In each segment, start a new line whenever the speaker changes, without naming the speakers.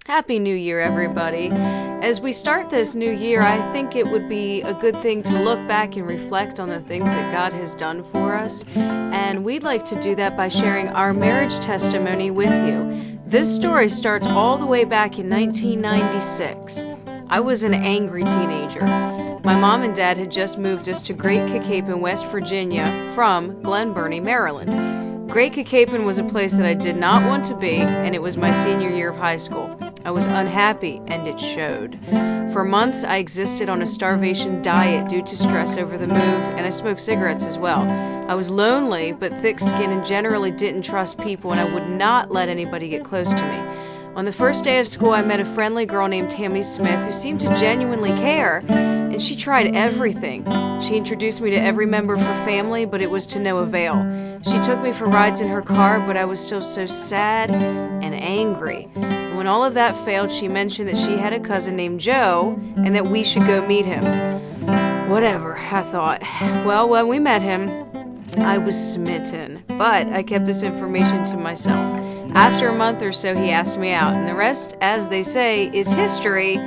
Happy New Year, everybody. As we start this new year, I think it would be a good thing to look back and reflect on the things that God has done for us. And we'd like to do that by sharing our marriage testimony with you. This story starts all the way back in 1996. I was an angry teenager. My mom and dad had just moved us to Great Cacapon, West Virginia from Glen Burnie, Maryland. Great Cacapon was a place that I did not want to be, and it was my senior year of high school. I was unhappy, and it showed. For months, I existed on a starvation diet due to stress over the move, and I smoked cigarettes as well. I was lonely, but thick-skinned and generally didn't trust people, and I would not let anybody get close to me. On the first day of school, I met a friendly girl named Tammy Smith who seemed to genuinely care, and she tried everything. She introduced me to every member of her family, but it was to no avail. She took me for rides in her car, but I was still so sad and angry. When all of that failed, she mentioned that she had a cousin named Joe and that we should go meet him. Whatever, I thought. Well, when we met him, I was smitten, but I kept this information to myself. After a month or so, he asked me out, and the rest, as they say, is history,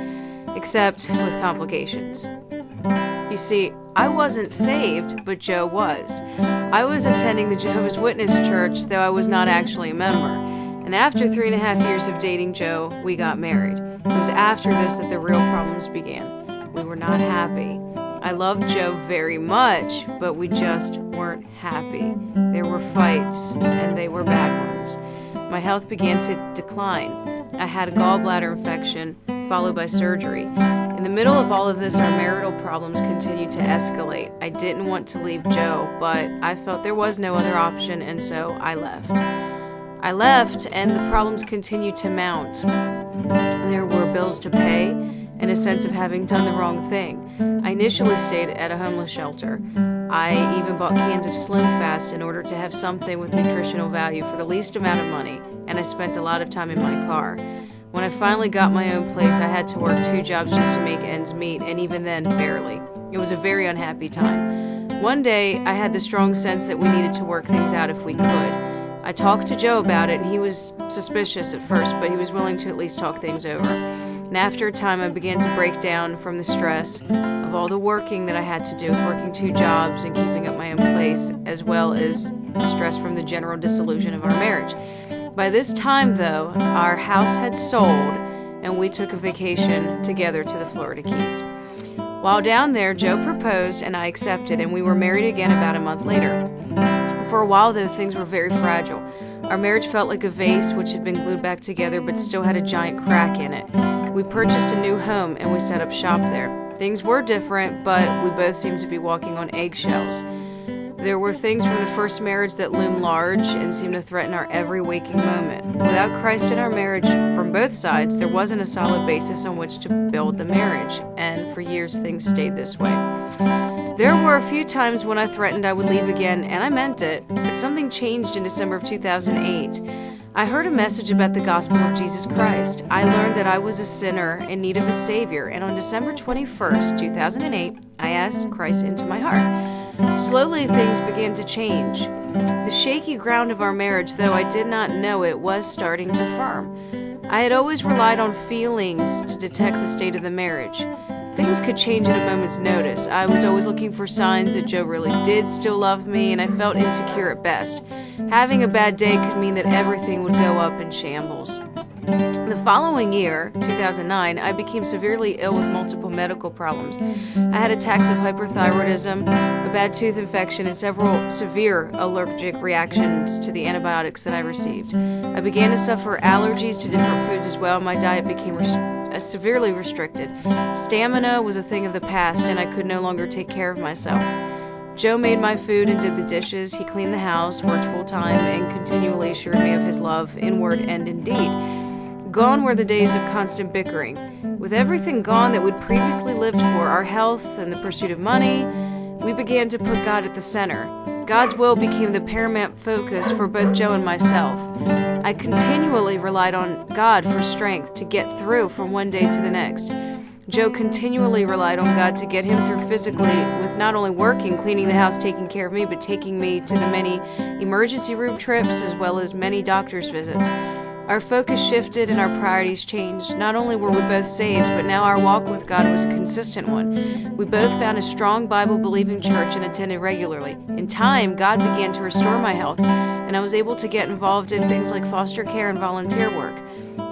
except with complications. You see, I wasn't saved, but Joe was. I was attending the Jehovah's Witness church, though I was not actually a member. And after 3.5 years of dating Joe, we got married. It was after this that the real problems began. We were not happy. I loved Joe very much, but we just weren't happy. There were fights, and they were bad ones. My health began to decline. I had a gallbladder infection, followed by surgery. In the middle of all of this, our marital problems continued to escalate. I didn't want to leave Joe, but I felt there was no other option, and so I left. And the problems continued to mount. There were bills to pay, and a sense of having done the wrong thing. I initially stayed at a homeless shelter. I even bought cans of Slim Fast in order to have something with nutritional value for the least amount of money, and I spent a lot of time in my car. When I finally got my own place, I had to work 2 jobs just to make ends meet, and even then, barely. It was a very unhappy time. One day, I had the strong sense that we needed to work things out if we could. I talked to Joe about it, and he was suspicious at first, but he was willing to at least talk things over. And after a time, I began to break down from the stress of all the working that I had to do, working 2 jobs and keeping up my own place, as well as stress from the general disillusion of our marriage. By this time, though, our house had sold, and we took a vacation together to the Florida Keys. While down there, Joe proposed, and I accepted, and we were married again about a month later. For a while, though, things were very fragile. Our marriage felt like a vase which had been glued back together but still had a giant crack in it. We purchased a new home and we set up shop there. Things were different, but we both seemed to be walking on eggshells. There were things from the first marriage that loomed large and seemed to threaten our every waking moment. Without Christ in our marriage, from both sides, there wasn't a solid basis on which to build the marriage, and for years things stayed this way. There were a few times when I threatened I would leave again, and I meant it, but something changed in December of 2008. I heard a message about the gospel of Jesus Christ. I learned that I was a sinner in need of a Savior, and on December 21st, 2008, I asked Christ into my heart. Slowly, things began to change. The shaky ground of our marriage, though I did not know it, was starting to firm. I had always relied on feelings to detect the state of the marriage. Things could change at a moment's notice. I was always looking for signs that Joe really did still love me, and I felt insecure at best. Having a bad day could mean that everything would go up in shambles. The following year, 2009, I became severely ill with multiple medical problems. I had attacks of hyperthyroidism, a bad tooth infection, and several severe allergic reactions to the antibiotics that I received. I began to suffer allergies to different foods as well. My diet became severely restricted. Stamina was a thing of the past, and I could no longer take care of myself. Joe made my food and did the dishes. He cleaned the house, worked full-time, and continually assured me of his love, in word and in deed. Gone were the days of constant bickering. With everything gone that we'd previously lived for, our health and the pursuit of money, we began to put God at the center. God's will became the paramount focus for both Joe and myself. I continually relied on God for strength to get through from one day to the next. Joe continually relied on God to get him through physically, with not only working, cleaning the house, taking care of me, but taking me to the many emergency room trips as well as many doctor's visits. Our focus shifted and our priorities changed. Not only were we both saved, but now our walk with God was a consistent one. We both found a strong Bible-believing church and attended regularly. In time, God began to restore my health, and I was able to get involved in things like foster care and volunteer work.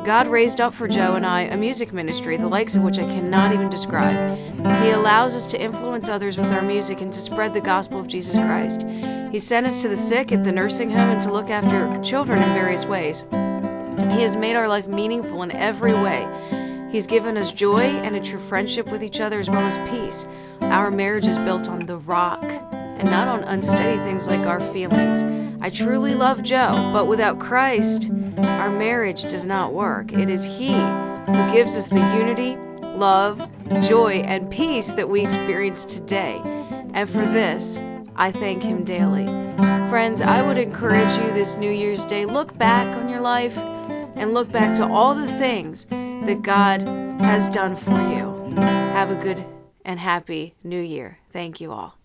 God raised up for Joe and I a music ministry, the likes of which I cannot even describe. He allows us to influence others with our music and to spread the gospel of Jesus Christ. He sent us to the sick at the nursing home and to look after children in various ways. He has made our life meaningful in every way. He's given us joy and a true friendship with each other as well as peace. Our marriage is built on the rock and not on unsteady things like our feelings. I truly love Joe, but without Christ, our marriage does not work. It is He who gives us the unity, love, joy, and peace that we experience today. And for this, I thank Him daily. Friends, I would encourage you this New Year's Day, look back on your life and look back to all the things that God has done for you. Have a good and happy New Year. Thank you all.